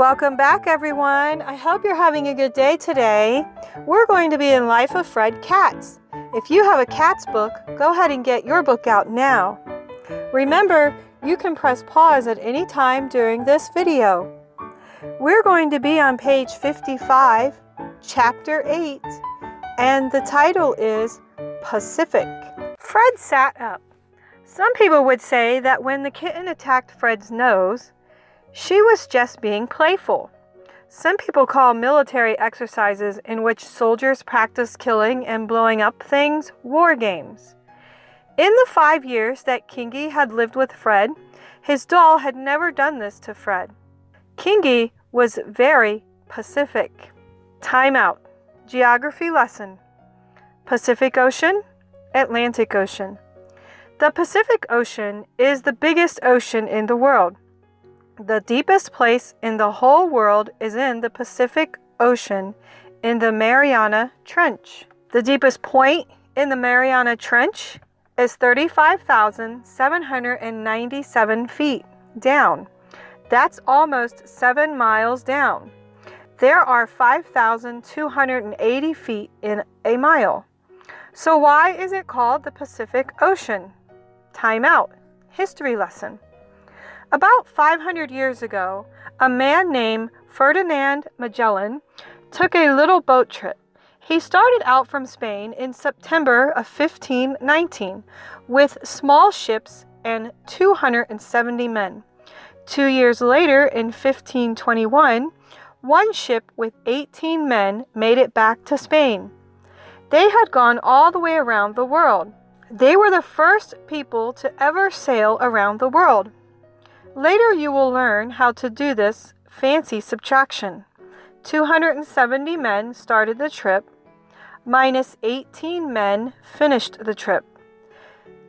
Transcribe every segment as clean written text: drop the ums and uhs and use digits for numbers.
Welcome back, everyone. I hope you're having a good day today. We're going to be in Life of Fred Cats. If you have a Cats book, go ahead and get your book out now. Remember, you can press pause at any time during this video. We're going to be on page 55, chapter 8, and the title is Pacific. Fred sat up. Some people would say that when the kitten attacked Fred's nose, she was just being playful. Some people call military exercises in which soldiers practice killing and blowing up things war games. In the 5 years that Kingy had lived with Fred, his doll had never done this to Fred. Kingy was very Pacific. Time out. Geography lesson. Pacific Ocean, Atlantic Ocean. The Pacific Ocean is the biggest ocean in the world. The deepest place in the whole world is in the Pacific Ocean in the Mariana Trench. The deepest point in the Mariana Trench is 35,797 feet down. That's almost 7 miles down. There are 5,280 feet in a mile. So why is it called the Pacific Ocean? Time out. History lesson. About 500 years ago, a man named Ferdinand Magellan took a little boat trip. He started out from Spain in September of 1519 with small ships and 270 men. 2 years later, in 1521, one ship with 18 men made it back to Spain. They had gone all the way around the world. They were the first people to ever sail around the world. Later you will learn how to do this fancy subtraction. 270 men started the trip, minus 18 men finished the trip.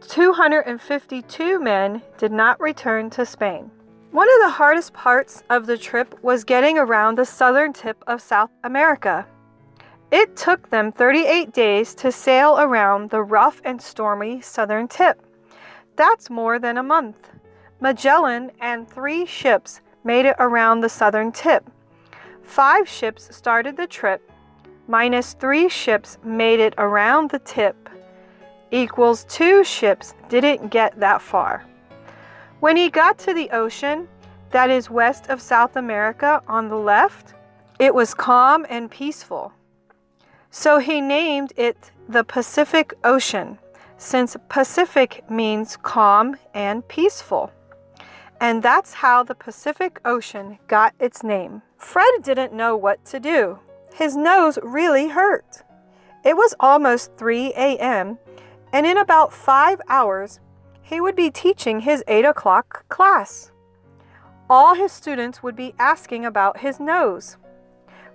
252 men did not return to Spain. One of the hardest parts of the trip was getting around the southern tip of South America. It took them 38 days to sail around the rough and stormy southern tip. That's more than a month. Magellan and 3 ships made it around the southern tip. 5 ships started the trip, minus 3 ships made it around the tip, equals 2 ships didn't get that far. When he got to the ocean, that is west of South America on the left, it was calm and peaceful. So he named it the Pacific Ocean, since Pacific means calm and peaceful. And that's how the Pacific Ocean got its name. Fred didn't know what to do. His nose really hurt. It was almost 3 a.m., and in about 5 hours, he would be teaching his 8 o'clock class. All his students would be asking about his nose.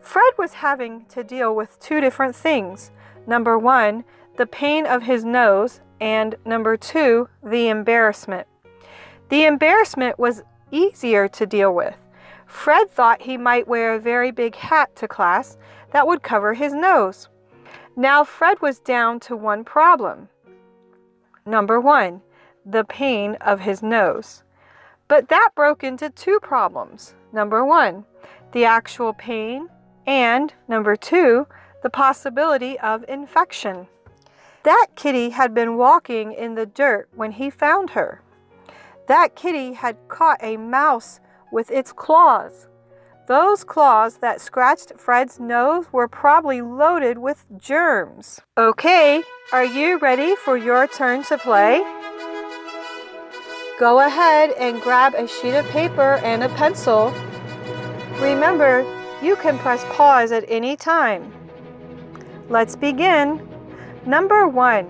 Fred was having to deal with 2 different things. Number 1, the pain of his nose, and number 2, the embarrassment. The embarrassment was easier to deal with. Fred thought he might wear a very big hat to class that would cover his nose. Now Fred was down to one problem. Number 1, the pain of his nose. But that broke into 2 problems. Number 1, the actual pain, and number 2, the possibility of infection. That kitty had been walking in the dirt when he found her. That kitty had caught a mouse with its claws. Those claws that scratched Fred's nose were probably loaded with germs. Okay, are you ready for your turn to play? Go ahead and grab a sheet of paper and a pencil. Remember, you can press pause at any time. Let's begin. Number 1.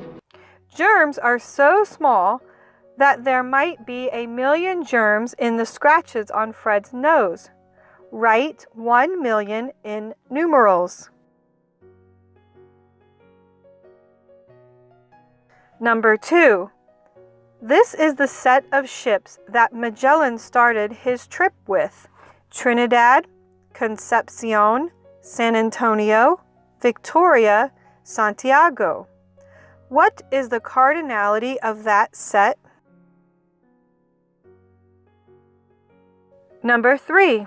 Germs are so small that there might be 1,000,000 germs in the scratches on Fred's nose. Write 1,000,000 in numerals. Number 2. This is the set of ships that Magellan started his trip with: Trinidad, Concepcion, San Antonio, Victoria, Santiago. What is the cardinality of that set? Number 3.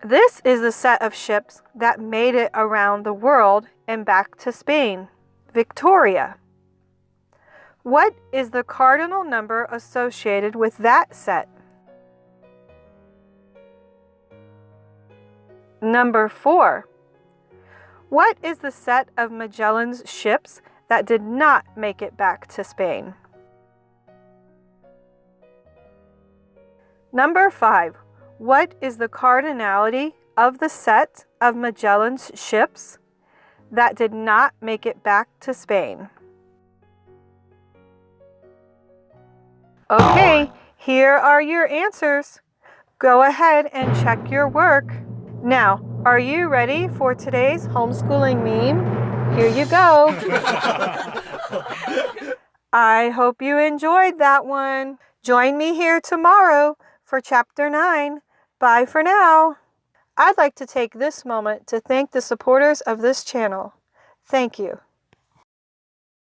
This is the set of ships that made it around the world and back to Spain. Victoria. What is the cardinal number associated with that set? Number 4. What is the set of Magellan's ships that did not make it back to Spain? Number 5. What is the cardinality of the set of Magellan's ships that did not make it back to Spain? Okay, here are your answers. Go ahead and check your work. Now, are you ready for today's homeschooling meme? Here you go. I hope you enjoyed that one. Join me here tomorrow for Chapter 9. Bye for now. I'd like to take this moment to thank the supporters of this channel. Thank you.